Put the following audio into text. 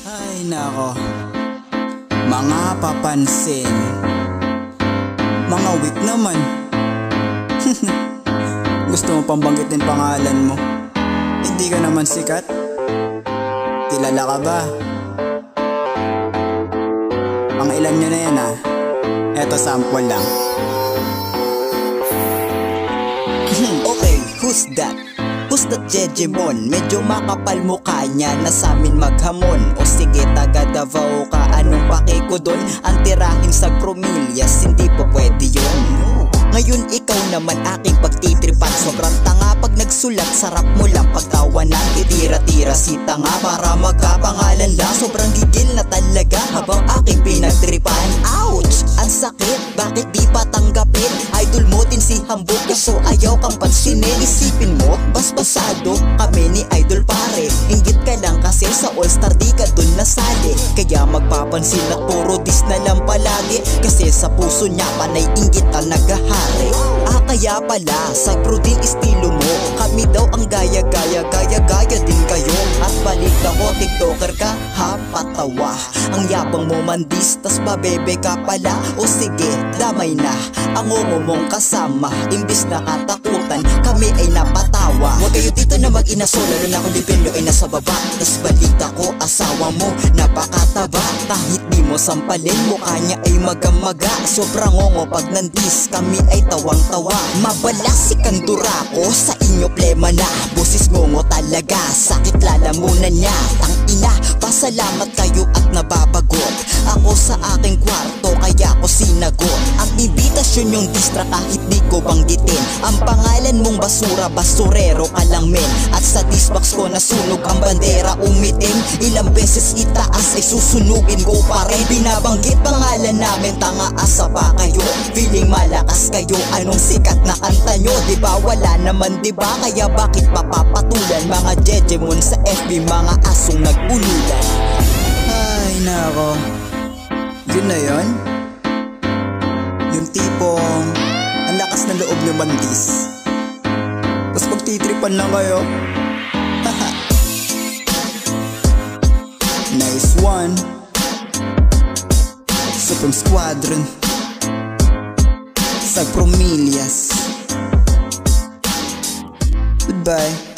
Ay nako, mga papansin, mga weak naman. Gusto mo pang banggitin pangalan mo? Hindi ka naman sikat? Kilala ka ba? Ang ilan nyo na yan ah. Eto sample lang. Okay, who's that? Who's that Jejemon? Medyo makapal mukha niya na samin maghamon. O sige, taga Davao ka, anong pake ko dun? Ang tirahin sa Promillas, hindi po pwede yun. Ngayon ikaw naman aking pagtitripan. Sobrang tanga pag nagsulat, sarap mo lang pagtawanan. Itira-tira si tanga para magkapangalan lang. Sobrang gigil na talaga habang aking pinagtripan. Ouch! Ang sakit, bakit di pa tanggapin? Idol mo din si Hambog, kaso ayaw kang pansinin. Isipin mo, basbasado kami ni Idol pare. Inggit ka lang kasi sa All-Star di ka dun nasali. Kaya magpapansin at puro dis na lang palagi. Kasi sa puso niya panay inggit ang naghahari. Kaya pala, sa crew din estilo mo. Kami daw ang gaya-gaya din kayo. At balik ako, tiktoker ka, ha, patawa. Ang yabang mo mandis, tas babebe ka pala. O sige, damay na, ang umo mong kasama. Imbis na katakutan, kami ay napatawa. Huwag kayo dito na mag-inaso, lalo na kung dipinyo ay nasa baba. Tas balita ko, asawa mo, napakataba. Kahit di mo sampalin, mukha niya ay magamaga. Sobrang ngongo pag nandis, kami ay tawang-tawa. Mabalas si Kandurako, sa inyo plema na. Boses ngongo talaga, sakit lalamunan niya. Tangina, pasalamat kayo at nababagot. Ako sa aking kwarto, kaya ko sinagot. Ang imbitasyon yung distra kahit di ko banggitin. Ang pangalan mong basura, basurero ka lang men. At sa disbox ko nasunog ang bandera umitim. Ilang beses itaas ay susunugin ko pa rin. Binabanggit pangalan namin, tanga asa pa kayo. Feeling malakas kayo, anong sikat na kanta nyo? Diba wala naman diba? Kaya bakit papapatulan? Mga Jejemon sa FB, mga asong nag-ululan. Ay nako, yun na yun. Yung tipong ang lakas ng loob nyo mandis, tapos magtitripan lang kayo. Nice one, Supreme Squadron sa Promillas. Goodbye.